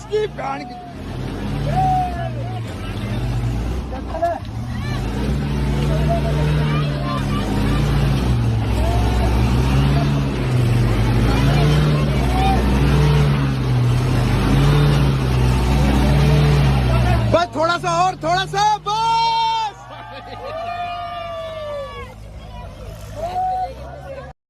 इसकी भैन की। बस थोड़ा सा और, थोड़ा सा।